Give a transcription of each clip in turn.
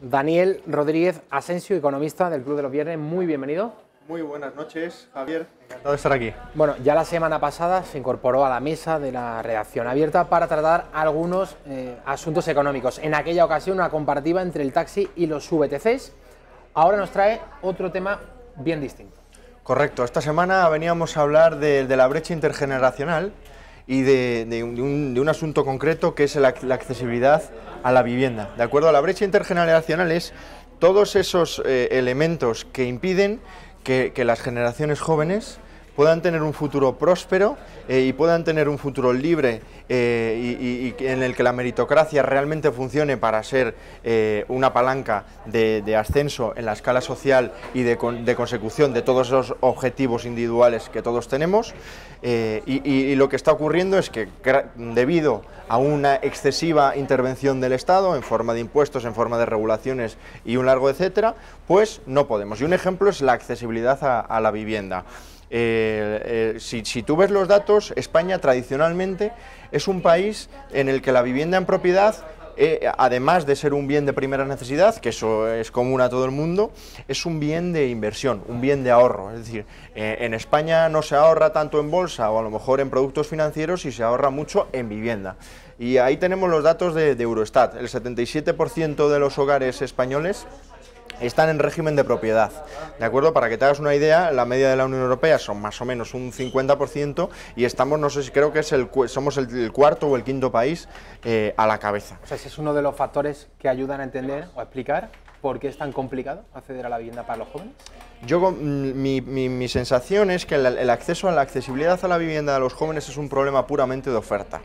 Daniel Rodríguez Asensio, economista del Club de los Viernes, muy bienvenido. Muy buenas noches, Javier, encantado de estar aquí. Bueno, ya la semana pasada se incorporó a la mesa de la redacción abierta para tratar algunos asuntos económicos. En aquella ocasión una comparativa entre el taxi y los VTCs. Ahora nos trae otro tema bien distinto. Correcto, esta semana veníamos a hablar de la brecha intergeneracional y de un asunto concreto que es la accesibilidad a la vivienda. ¿De acuerdo? La brecha intergeneracional es todos esos elementos que impiden que las generaciones jóvenes puedan tener un futuro próspero y puedan tener un futuro libre y en el que la meritocracia realmente funcione para ser una palanca de ascenso en la escala social y de consecución de todos esos objetivos individuales que todos tenemos. Y lo que está ocurriendo es que debido a una excesiva intervención del Estado en forma de impuestos, en forma de regulaciones y un largo etcétera, pues no podemos. Y un ejemplo es la accesibilidad a la vivienda. Si tú ves los datos, España tradicionalmente es un país en el que la vivienda en propiedad, además de ser un bien de primera necesidad, que eso es común a todo el mundo, es un bien de inversión, un bien de ahorro. Es decir, en España no se ahorra tanto en bolsa o a lo mejor en productos financieros y se ahorra mucho en vivienda. Y ahí tenemos los datos de Eurostat. El 77% de los hogares españoles están en régimen de propiedad, ¿de acuerdo? Para que te hagas una idea, la media de la Unión Europea son más o menos un 50% y estamos, no sé si creo que somos el cuarto o el quinto país a la cabeza. O sea, ese es uno de los factores que ayudan a entender o a explicar por qué es tan complicado acceder a la vivienda para los jóvenes. Mi sensación es que el acceso a la accesibilidad a la vivienda de los jóvenes es un problema puramente de oferta.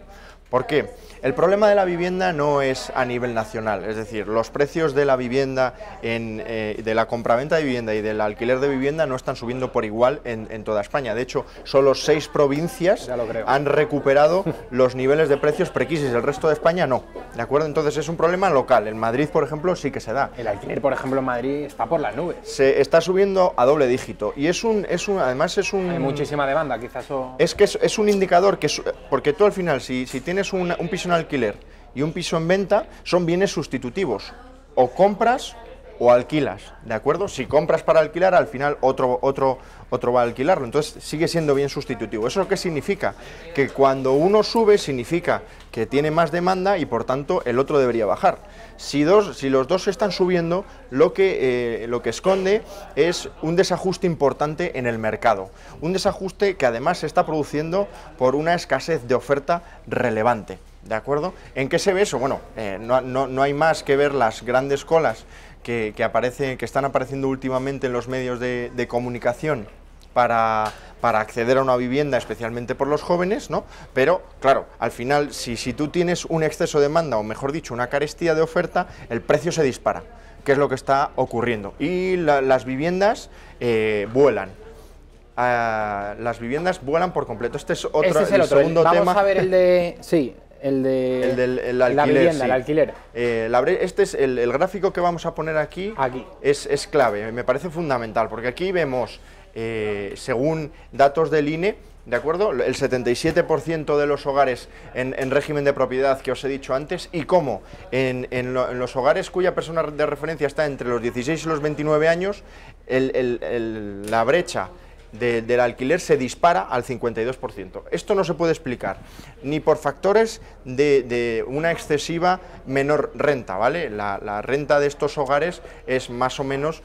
¿Por qué? El problema de la vivienda no es a nivel nacional, es decir, los precios de la vivienda, de la compraventa de vivienda y del alquiler de vivienda no están subiendo por igual en toda España. De hecho, solo 6 provincias han recuperado los niveles de precios precrisis, el resto de España no, ¿de acuerdo? Entonces es un problema local. En Madrid, por ejemplo, sí que se da. El alquiler, por ejemplo, en Madrid está por las nubes. Se está subiendo a doble dígito y además es un... Hay muchísima demanda, quizás. Es un indicador porque tú al final, si tienes un piso en alquiler y un piso en venta, son bienes sustitutivos, o compras o alquilas, ¿de acuerdo? Si compras para alquilar, al final otro va a alquilarlo, entonces sigue siendo bien sustitutivo. ¿Eso qué significa? Que cuando uno sube significa que tiene más demanda y por tanto el otro debería bajar. Si los dos están subiendo, lo que esconde es un desajuste importante en el mercado, un desajuste que además se está produciendo por una escasez de oferta relevante, ¿de acuerdo? ¿En qué se ve eso? Bueno, no hay más que ver las grandes colas que están apareciendo últimamente en los medios de comunicación para acceder a una vivienda, especialmente por los jóvenes, ¿no? Pero, claro, al final, si tú tienes un exceso de demanda, o mejor dicho, una carestía de oferta, el precio se dispara, que es lo que está ocurriendo. Y las viviendas vuelan. Las viviendas vuelan por completo. Este es el segundo tema. Vamos a ver el de... Sí. El alquiler, la vivienda, sí. El alquiler. Este es el gráfico que vamos a poner aquí. Es clave, me parece fundamental, porque aquí vemos, según datos del INE, ¿de acuerdo? El 77% de los hogares en régimen de propiedad que os he dicho antes, y cómo en los hogares cuya persona de referencia está entre los 16 y los 29 años, la brecha del alquiler se dispara al 52%. Esto no se puede explicar ni por factores de una excesiva menor renta, ¿vale? La renta de estos hogares es más o menos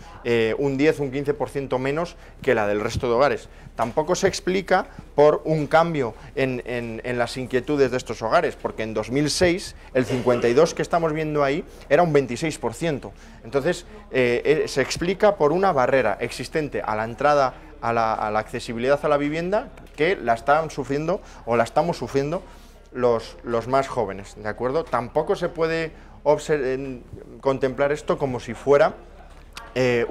un 10, un 15% menos que la del resto de hogares. Tampoco se explica por un cambio en las inquietudes de estos hogares, porque en 2006 el 52% que estamos viendo ahí era un 26%. Entonces se explica por una barrera existente a la entrada a la accesibilidad a la vivienda, que la están sufriendo o la estamos sufriendo los más jóvenes, ¿de acuerdo? Tampoco se puede contemplar esto como si fuera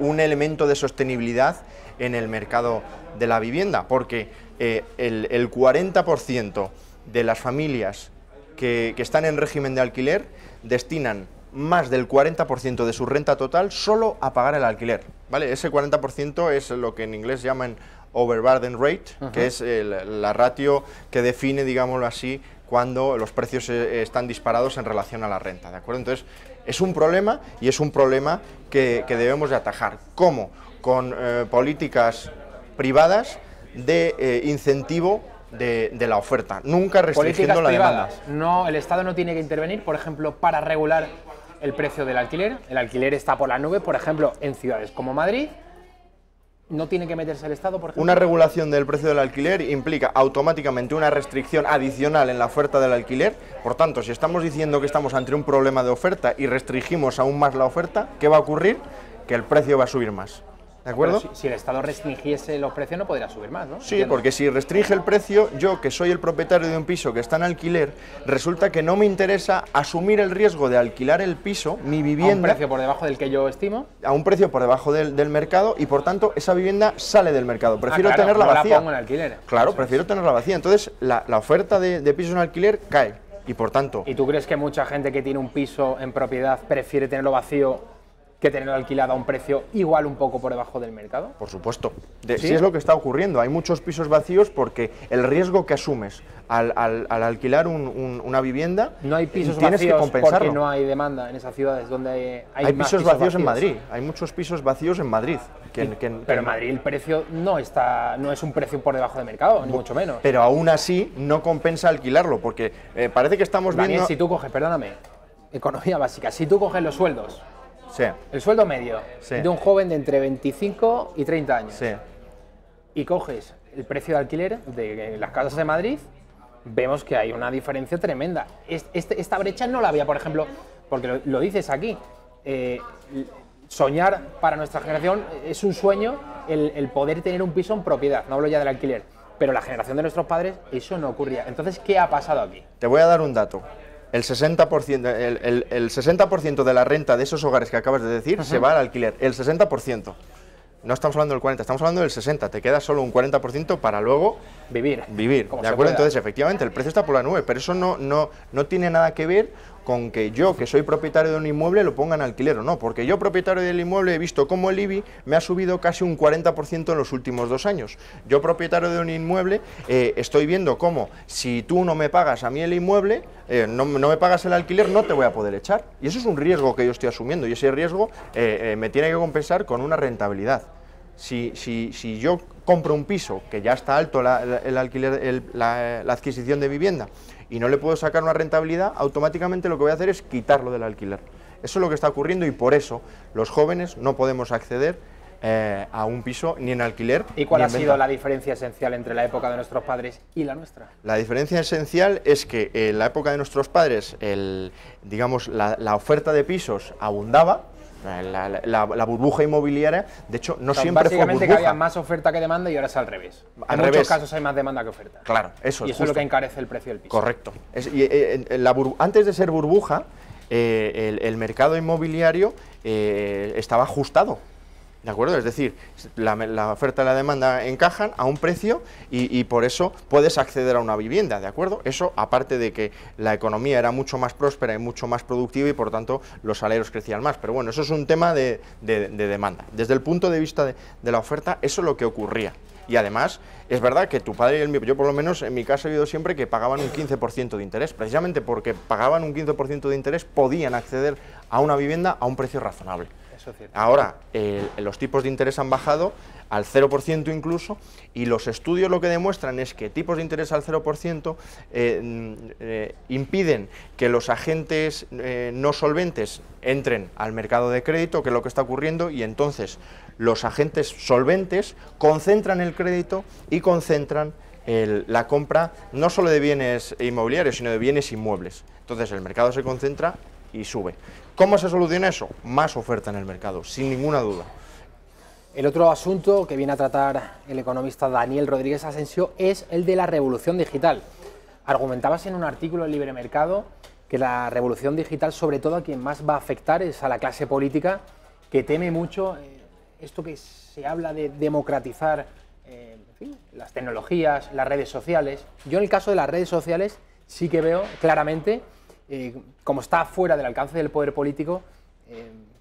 un elemento de sostenibilidad en el mercado de la vivienda, porque el 40% de las familias que están en régimen de alquiler destinan más del 40% de su renta total solo a pagar el alquiler, ¿vale? Ese 40% es lo que en inglés llaman overburden rate, que es la ratio que define, digámoslo así, cuando los precios están disparados en relación a la renta, ¿de acuerdo? Entonces, es un problema y es un problema que debemos de atajar. ¿Cómo? Con políticas privadas de incentivo de la oferta, nunca restringiendo la demanda. No, el Estado no tiene que intervenir, por ejemplo, para regular el precio del alquiler. El alquiler está por la nube, por ejemplo, en ciudades como Madrid. ¿No tiene que meterse el Estado, por ejemplo? Una regulación del precio del alquiler implica automáticamente una restricción adicional en la oferta del alquiler. Por tanto, si estamos diciendo que estamos ante un problema de oferta y restringimos aún más la oferta, ¿qué va a ocurrir? Que el precio va a subir más. ¿De acuerdo? Si el Estado restringiese los precios no podría subir más, ¿no? Sí, ¿Entiendes? porque si restringe el precio, yo que soy el propietario de un piso que está en alquiler, resulta que no me interesa asumir el riesgo de alquilar el piso, mi vivienda... A un precio por debajo del que yo estimo. A un precio por debajo del mercado y por tanto esa vivienda sale del mercado. Prefiero claro, tenerla no vacía. la pongo en alquiler. Claro, prefiero tenerla vacía. Entonces la oferta de pisos en alquiler cae y por tanto... ¿Y tú crees que mucha gente que tiene un piso en propiedad prefiere tenerlo vacío que tenerlo alquilado a un precio igual un poco por debajo del mercado? Por supuesto. ¿Sí? Sí es lo que está ocurriendo. Hay muchos pisos vacíos porque el riesgo que asumes al alquilar una vivienda, no hay pisos tienes que vacíos compensarlo. porque no hay demanda en esas ciudades donde hay más pisos vacíos en Madrid. Hay muchos pisos vacíos en Madrid. Pero en Madrid el precio no es un precio por debajo del mercado, ni mucho menos. Pero aún así no compensa alquilarlo porque parece que estamos Daniel, viendo... si tú coges, perdóname, economía básica, si tú coges los sueldos, Sí. el sueldo medio Sí. de un joven de entre 25 y 30 años, Sí. y coges el precio de alquiler de las casas de Madrid, vemos que hay una diferencia tremenda. Esta brecha no la había, por ejemplo, porque lo dices aquí, soñar para nuestra generación es un sueño el poder tener un piso en propiedad, no hablo ya del alquiler, pero la generación de nuestros padres eso no ocurría. Entonces, ¿qué ha pasado aquí? Te voy a dar un dato. El 60%, el 60% de la renta de esos hogares que acabas de decir se va al alquiler. El 60%. No estamos hablando del 40%, estamos hablando del 60%. Te queda solo un 40% para luego vivir. ¿De acuerdo? Entonces, efectivamente, el precio está por la nube, pero eso no tiene nada que ver con que yo, que soy propietario de un inmueble, lo ponga en alquiler o no. Porque yo, propietario del inmueble, he visto cómo el IBI me ha subido casi un 40% en los últimos 2 años. Yo, propietario de un inmueble, estoy viendo cómo, si tú no me pagas a mí el inmueble, no me pagas el alquiler, no te voy a poder echar. Y eso es un riesgo que yo estoy asumiendo, y ese riesgo me tiene que compensar con una rentabilidad. Si yo compro un piso que ya está alto el alquiler, la adquisición de vivienda y no le puedo sacar una rentabilidad, automáticamente lo que voy a hacer es quitarlo del alquiler. Eso es lo que está ocurriendo y por eso los jóvenes no podemos acceder a un piso ni en alquiler. ¿Y cuál ni ha en sido venta. la diferencia esencial entre la época de nuestros padres y la nuestra? La diferencia esencial es que en la época de nuestros padres, digamos, la oferta de pisos abundaba. La burbuja inmobiliaria, de hecho, no siempre fue básicamente burbuja. que había más oferta que demanda y ahora es al revés. Al En muchos revés. casos hay más demanda que oferta. Claro, eso Y es eso es lo justo. que encarece el precio del piso. Correcto. Antes de ser burbuja, el mercado inmobiliario estaba ajustado. ¿De acuerdo? Es decir, la oferta y la demanda encajan a un precio y por eso puedes acceder a una vivienda, ¿de acuerdo? Eso, aparte de que la economía era mucho más próspera y mucho más productiva y por tanto los salarios crecían más. Pero bueno, eso es un tema de demanda. Desde el punto de vista de la oferta, eso es lo que ocurría. Y además, es verdad que tu padre y el mío, yo por lo menos en mi casa he oído siempre que pagaban un 15% de interés. Precisamente porque pagaban un 15% de interés podían acceder a una vivienda a un precio razonable. Eso es cierto. Ahora, los tipos de interés han bajado al 0% incluso, y los estudios lo que demuestran es que tipos de interés al 0% impiden que los agentes no solventes entren al mercado de crédito, que es lo que está ocurriendo, y entonces los agentes solventes concentran el crédito y concentran la compra no solo de bienes inmobiliarios, sino de bienes inmuebles. Entonces el mercado se concentra y sube. ¿Cómo se soluciona eso? Más oferta en el mercado, sin ninguna duda. El otro asunto que viene a tratar el economista Daniel Rodríguez Asensio es el de la revolución digital. Argumentabas en un artículo en Libre Mercado que la revolución digital, sobre todo a quien más va a afectar, es a la clase política, que teme mucho esto que se habla de democratizar en fin, las tecnologías, las redes sociales. Yo en el caso de las redes sociales sí que veo claramente, como está fuera del alcance del poder político,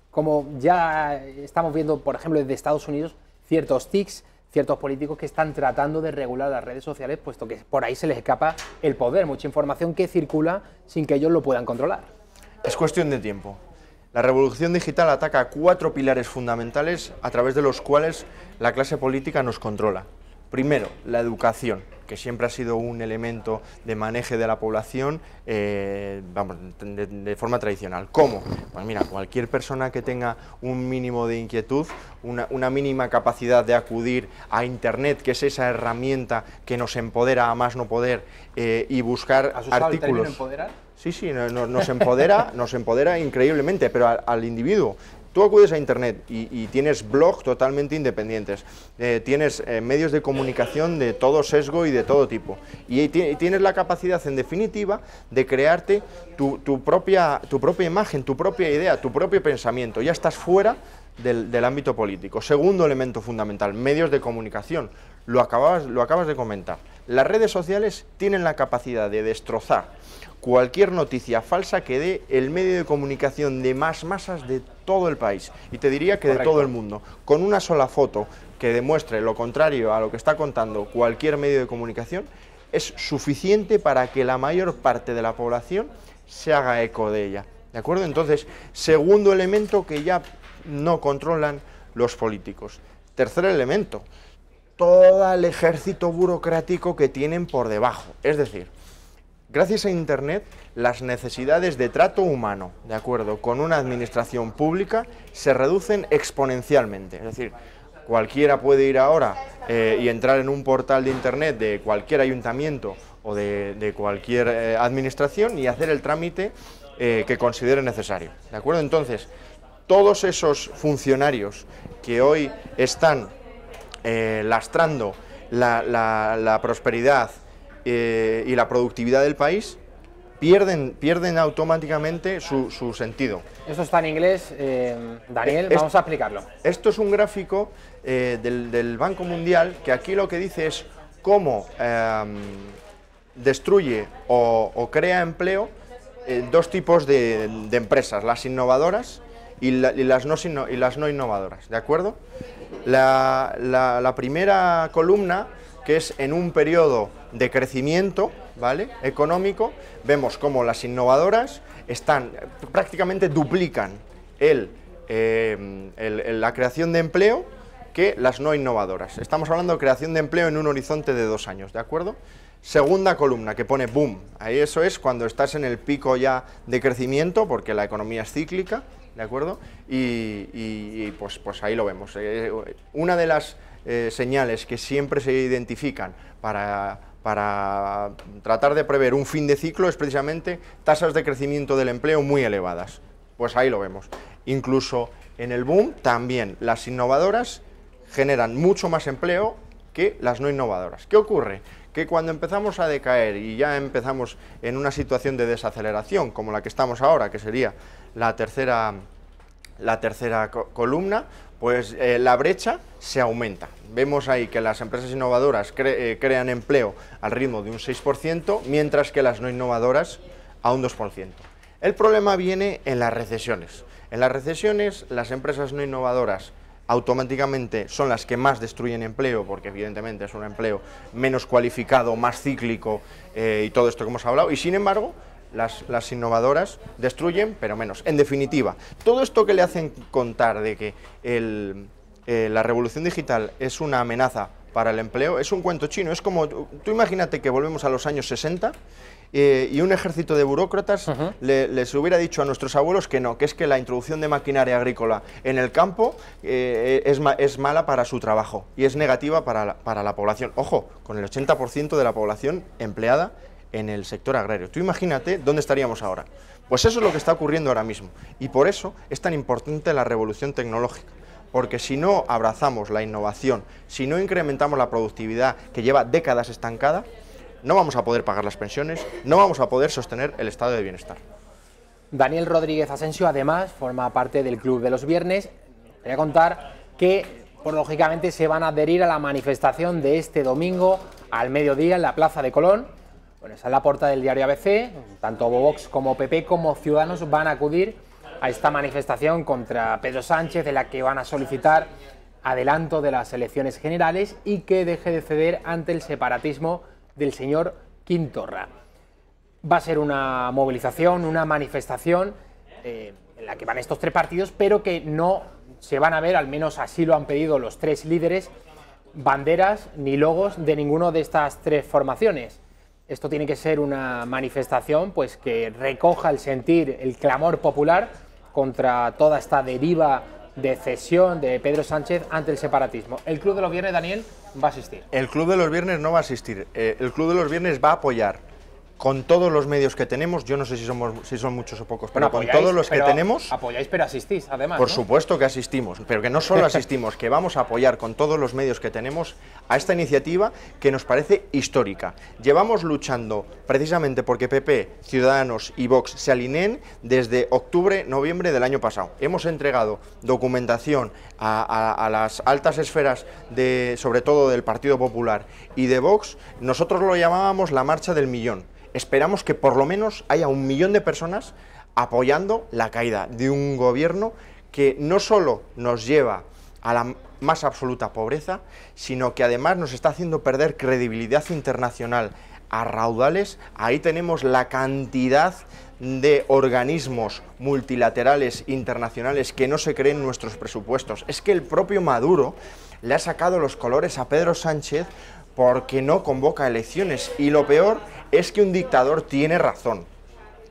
como ya estamos viendo, por ejemplo, desde Estados Unidos, ciertos tics, ciertos políticos que están tratando de regular las redes sociales, puesto que por ahí se les escapa el poder, mucha información que circula sin que ellos lo puedan controlar. Es cuestión de tiempo. La revolución digital ataca 4 pilares fundamentales a través de los cuales la clase política nos controla. Primero, la educación, que siempre ha sido un elemento de manejo de la población de forma tradicional. ¿Cómo? Pues mira, cualquier persona que tenga un mínimo de inquietud, una mínima capacidad de acudir a Internet, que es esa herramienta que nos empodera a más no poder, y buscar ¿Has usado artículos. el término empoderar? Sí, nos empodera increíblemente, pero al individuo. Tú acudes a Internet y tienes blogs totalmente independientes, tienes medios de comunicación de todo sesgo y de todo tipo, y tienes la capacidad, en definitiva, de crearte tu propia imagen, tu propia idea, tu propio pensamiento. Ya estás fuera del ámbito político. Segundo elemento fundamental, medios de comunicación. Lo acabas de comentar. Las redes sociales tienen la capacidad de destrozar cualquier noticia falsa que dé el medio de comunicación de más masas de todo el país, y te diría que Correcto. de todo el mundo. Con una sola foto que demuestre lo contrario a lo que está contando cualquier medio de comunicación, es suficiente para que la mayor parte de la población se haga eco de ella. ¿De acuerdo? Entonces, segundo elemento que ya no controlan los políticos. Tercer elemento, todo el ejército burocrático que tienen por debajo. Es decir, gracias a Internet, las necesidades de trato humano, de acuerdo, con una administración pública, se reducen exponencialmente. Es decir, cualquiera puede ir ahora y entrar en un portal de Internet de cualquier ayuntamiento o de cualquier administración y hacer el trámite que considere necesario. ¿De acuerdo? Entonces, todos esos funcionarios que hoy están lastrando la prosperidad y la productividad del país, pierden automáticamente su sentido. Eso está en inglés, Daniel, vamos a explicarlo. Esto es un gráfico del Banco Mundial, que aquí lo que dice es cómo destruye o crea empleo dos tipos de empresas, las innovadoras y las no innovadoras, ¿de acuerdo? La primera columna, que es en un periodo de crecimiento, ¿vale?, económico, vemos cómo las innovadoras prácticamente duplican la creación de empleo que las no innovadoras. Estamos hablando de creación de empleo en un horizonte de 2 años, ¿de acuerdo? Segunda columna, que pone boom, ahí eso es cuando estás en el pico ya de crecimiento, porque la economía es cíclica, ¿de acuerdo? Y pues ahí lo vemos. Una de las señales que siempre se identifican para tratar de prever un fin de ciclo es precisamente tasas de crecimiento del empleo muy elevadas. Pues ahí lo vemos. Incluso en el boom también las innovadoras generan mucho más empleo que las no innovadoras. ¿Qué ocurre? Que cuando empezamos a decaer y ya empezamos en una situación de desaceleración como la que estamos ahora, que sería la tercera columna, pues la brecha se aumenta. Vemos ahí que las empresas innovadoras crean empleo al ritmo de un 6%, mientras que las no innovadoras a un 2%. El problema viene en las recesiones. En las recesiones, las empresas no innovadoras automáticamente son las que más destruyen empleo, porque evidentemente es un empleo menos cualificado, más cíclico y todo esto que hemos hablado, y sin embargo las innovadoras destruyen, pero menos. En definitiva, todo esto que le hacen contar de que la revolución digital es una amenaza para el empleo, es un cuento chino. Es como, tú imagínate que volvemos a los años 60 y un ejército de burócratas les hubiera dicho a nuestros abuelos que no, que es que la introducción de maquinaria agrícola en el campo es mala para su trabajo y es negativa para la población. Ojo, con el 80% de la población empleada en el sector agrario. Tú imagínate dónde estaríamos ahora. Pues eso es lo que está ocurriendo ahora mismo, y por eso es tan importante la revolución tecnológica, porque si no abrazamos la innovación, si no incrementamos la productividad que lleva décadas estancada, no vamos a poder pagar las pensiones, no vamos a poder sostener el estado de bienestar. Daniel Rodríguez Asensio, además, forma parte del Club de los Viernes. Voy a contar que, pues, lógicamente, se van a adherir a la manifestación de este domingo al mediodía en la Plaza de Colón. Bueno, esa es la portada del diario ABC. Tanto Vox como PP como Ciudadanos van a acudir a esta manifestación contra Pedro Sánchez, de la que van a solicitar adelanto de las elecciones generales y que deje de ceder ante el separatismo del señor Quim Torra. Va a ser una movilización, una manifestación en la que van estos tres partidos, pero que no se van a ver, al menos así lo han pedido los tres líderes, banderas ni logos de ninguno de estas tres formaciones. Esto tiene que ser una manifestación pues, que recoja el sentir, el clamor popular contra toda esta deriva de cesión de Pedro Sánchez ante el separatismo. El Club de los Viernes, Daniel, va a asistir. El Club de los Viernes no va a asistir. El Club de los Viernes va a apoyar con todos los medios que tenemos. Yo no sé si son muchos o pocos, pero con todos los que tenemos... Apoyáis, pero asistís, además, Por ¿no? supuesto que asistimos, pero que no solo asistimos, que vamos a apoyar con todos los medios que tenemos a esta iniciativa que nos parece histórica. Llevamos luchando precisamente porque PP, Ciudadanos y Vox se alineen desde octubre, noviembre del año pasado. Hemos entregado documentación a las altas esferas, sobre todo del Partido Popular y de Vox. Nosotros lo llamábamos la marcha del millón. Esperamos que por lo menos haya 1 millón de personas apoyando la caída de un gobierno que no solo nos lleva a la más absoluta pobreza, sino que además nos está haciendo perder credibilidad internacional a raudales. Ahí tenemos la cantidad de organismos multilaterales internacionales que no se creen nuestros presupuestos. Es que el propio Maduro le ha sacado los colores a Pedro Sánchez porque no convoca elecciones, y lo peor es que un dictador tiene razón.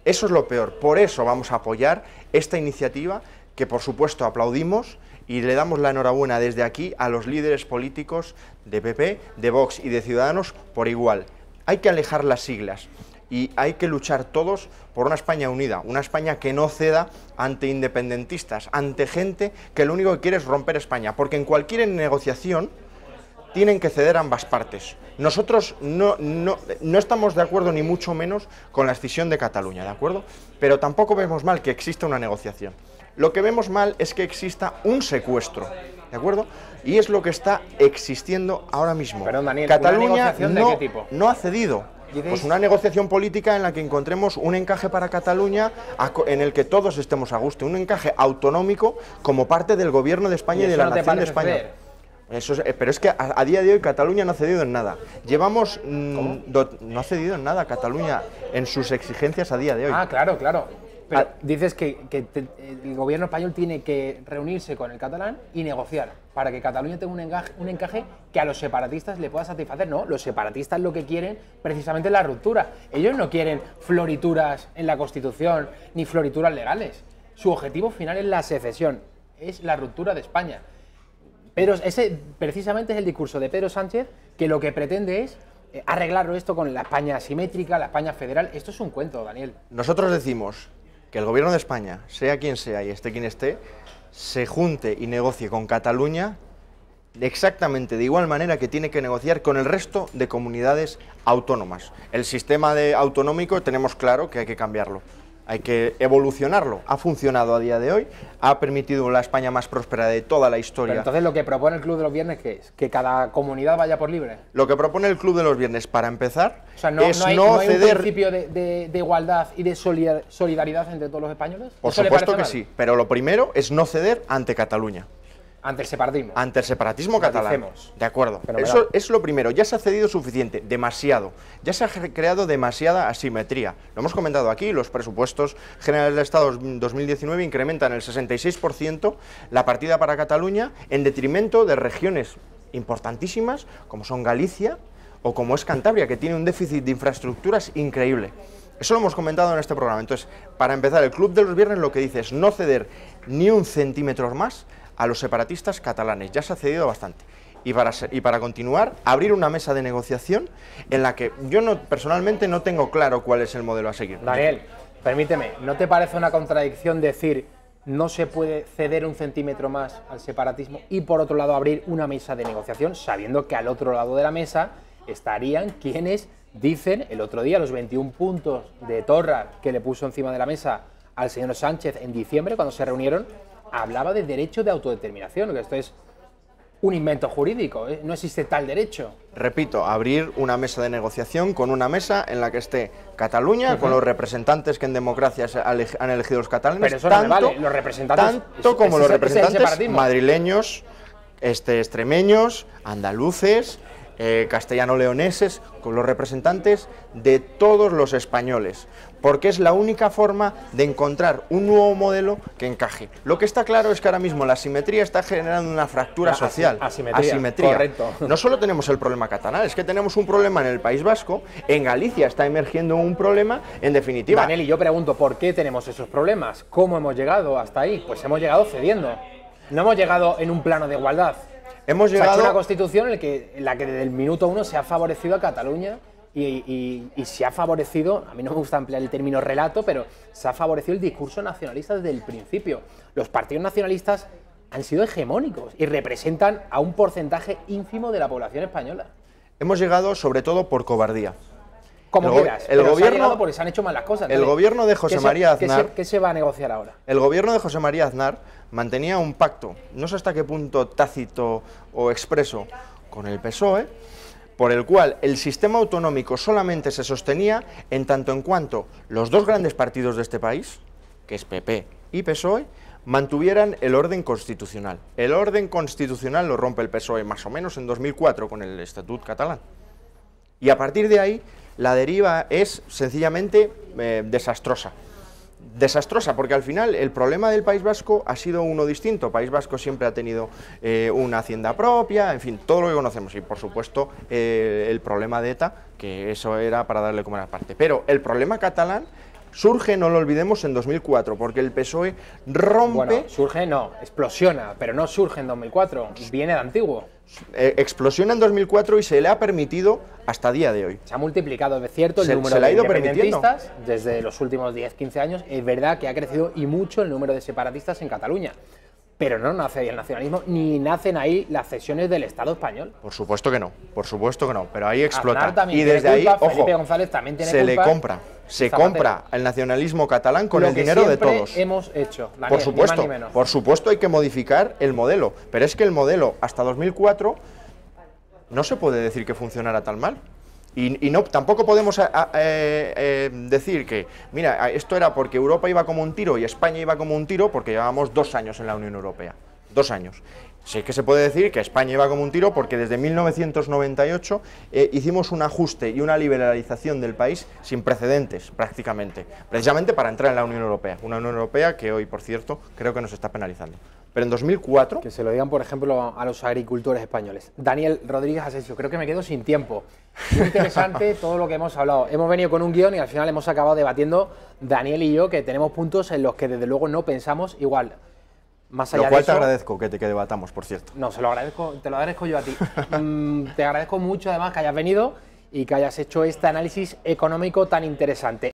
Eso es lo peor. Por eso vamos a apoyar esta iniciativa, que por supuesto aplaudimos, y le damos la enhorabuena desde aquí a los líderes políticos de PP, de Vox y de Ciudadanos por igual. Hay que alejar las siglas y hay que luchar todos por una España unida, una España que no ceda ante independentistas, ante gente que lo único que quiere es romper España, porque en cualquier negociación tienen que ceder ambas partes. Nosotros no estamos de acuerdo ni mucho menos con la escisión de Cataluña, ¿de acuerdo? Pero tampoco vemos mal que exista una negociación. Lo que vemos mal es que exista un secuestro, ¿de acuerdo? Y es lo que está existiendo ahora mismo. Perdón, Daniel, Cataluña ¿una negociación de qué tipo? No ha cedido. Pues una negociación política en la que encontremos un encaje para Cataluña en el que todos estemos a gusto, un encaje autonómico como parte del gobierno de España y de la nación de España. Pero es que a día de hoy Cataluña no ha cedido en nada. No ha cedido en nada Cataluña en sus exigencias a día de hoy. Ah, claro, claro. Pero dices que el gobierno español tiene que reunirse con el catalán y negociar para que Cataluña tenga un encaje que a los separatistas le pueda satisfacer. No, los separatistas lo que quieren precisamente es la ruptura. Ellos no quieren florituras en la Constitución ni florituras legales. Su objetivo final es la secesión, es la ruptura de España. Pero ese precisamente es el discurso de Pedro Sánchez, que lo que pretende es arreglarlo esto con la España asimétrica, la España federal. Esto es un cuento, Daniel. Nosotros decimos que el gobierno de España, sea quien sea y esté quien esté, se junte y negocie con Cataluña exactamente de igual manera que tiene que negociar con el resto de comunidades autónomas. El sistema autonómico tenemos claro que hay que cambiarlo. Hay que evolucionarlo. Ha funcionado a día de hoy, ha permitido la España más próspera de toda la historia. Pero entonces lo que propone el Club de los Viernes, ¿qué es? ¿Que cada comunidad vaya por libre? Lo que propone el Club de los Viernes, para empezar, o sea, es hay no un ceder... principio de igualdad y de solidaridad entre todos los españoles? Por supuesto que sí, pero lo primero es no ceder ante Cataluña. Ante el separatismo. Ante el separatismo catalán. De acuerdo. Fenomenal. Eso es lo primero. Ya se ha cedido suficiente, demasiado. Ya se ha creado demasiada asimetría. Lo hemos comentado aquí, los presupuestos generales del Estado 2019 incrementan el 66% la partida para Cataluña en detrimento de regiones importantísimas como son Galicia o como es Cantabria, que tiene un déficit de infraestructuras increíble. Eso lo hemos comentado en este programa. Entonces, para empezar, el Club de los Viernes lo que dice es no ceder ni un centímetro más a los separatistas catalanes. Ya se ha cedido bastante. Y para continuar, abrir una mesa de negociación en la que yo personalmente no tengo claro cuál es el modelo a seguir. Daniel, permíteme, ¿no te parece una contradicción decir no se puede ceder un centímetro más al separatismo y por otro lado abrir una mesa de negociación, sabiendo que al otro lado de la mesa estarían quienes dicen el otro día los 21 puntos de Torra que le puso encima de la mesa al señor Sánchez en diciembre cuando se reunieron? Hablaba de derecho de autodeterminación, que esto es un invento jurídico, ¿eh? No existe tal derecho. Repito, abrir una mesa de negociación con una mesa en la que esté Cataluña, con los representantes que en democracia han elegido los catalanes, pero eso no me vale. Los representantes, tanto como los representantes madrileños extremeños, andaluces, castellano-leoneses, con los representantes de todos los españoles, porque es la única forma de encontrar un nuevo modelo que encaje. Lo que está claro es que ahora mismo la asimetría está generando una fractura social. Asimetría. Correcto. No solo tenemos el problema catalán, es que tenemos un problema en el País Vasco, en Galicia está emergiendo un problema, en definitiva. Daniel, y yo pregunto, ¿por qué tenemos esos problemas? ¿Cómo hemos llegado hasta ahí? Pues hemos llegado cediendo. No hemos llegado en un plano de igualdad. Hemos Se ha hecho llegado... una constitución en la que desde el minuto uno se ha favorecido a Cataluña y se ha favorecido, a mí no me gusta emplear el término relato, pero se ha favorecido el discurso nacionalista desde el principio. Los partidos nacionalistas han sido hegemónicos y representan a un porcentaje ínfimo de la población española. Hemos llegado sobre todo por cobardía. Como quieras, el pero gobierno, se ha llegado porque se han hecho malas cosas. El gobierno de José María Aznar... ¿Qué se va a negociar ahora? El gobierno de José María Aznar mantenía un pacto, no sé hasta qué punto tácito o expreso, con el PSOE, por el cual el sistema autonómico solamente se sostenía en tanto en cuanto los dos grandes partidos de este país, que es PP y PSOE, mantuvieran el orden constitucional. El orden constitucional lo rompe el PSOE más o menos en 2004 con el Estatut catalán. Y a partir de ahí la deriva es sencillamente desastrosa. Desastrosa, porque al final el problema del País Vasco ha sido uno distinto. El País Vasco siempre ha tenido una hacienda propia, en fin, todo lo que conocemos. Y por supuesto el problema de ETA, que eso era para darle comer aparte. Pero el problema catalán surge, no lo olvidemos, en 2004, porque el PSOE rompe... Bueno, surge no, explosiona, pero no surge en 2004, viene de antiguo. Explosiona en 2004 y se le ha permitido hasta día de hoy. Se ha multiplicado, es cierto, el número de independentistas desde los últimos 10-15 años. Es verdad que ha crecido y mucho el número de separatistas en Cataluña. Pero no nace ahí el nacionalismo, ni nacen ahí las cesiones del Estado español. Por supuesto que no, pero ahí explota. Y desde ahí, ojo, Felipe González también tiene culpa. Se compra el nacionalismo catalán con el dinero de todos. Hemos hecho, Daniel, por supuesto, ni más ni menos. Por supuesto hay que modificar el modelo, pero es que el modelo hasta 2004 no se puede decir que funcionara tan mal. Y no, tampoco podemos decir que, mira, esto era porque Europa iba como un tiro y España iba como un tiro porque llevábamos 2 años en la Unión Europea. 2 años. Sí que se puede decir que España iba como un tiro porque desde 1998 hicimos un ajuste y una liberalización del país sin precedentes, prácticamente, precisamente para entrar en la Unión Europea. Una Unión Europea que hoy, por cierto, creo que nos está penalizando. Pero en 2004... Que se lo digan, por ejemplo, a los agricultores españoles. Daniel Rodríguez Asensio, creo que me quedo sin tiempo. Muy interesante todo lo que hemos hablado. Hemos venido con un guión y al final hemos acabado debatiendo, Daniel y yo, que tenemos puntos en los que desde luego no pensamos igual. Más allá lo cual de eso, te agradezco que debatamos, por cierto. No, te lo agradezco yo a ti. Te agradezco mucho además que hayas venido y que hayas hecho este análisis económico tan interesante.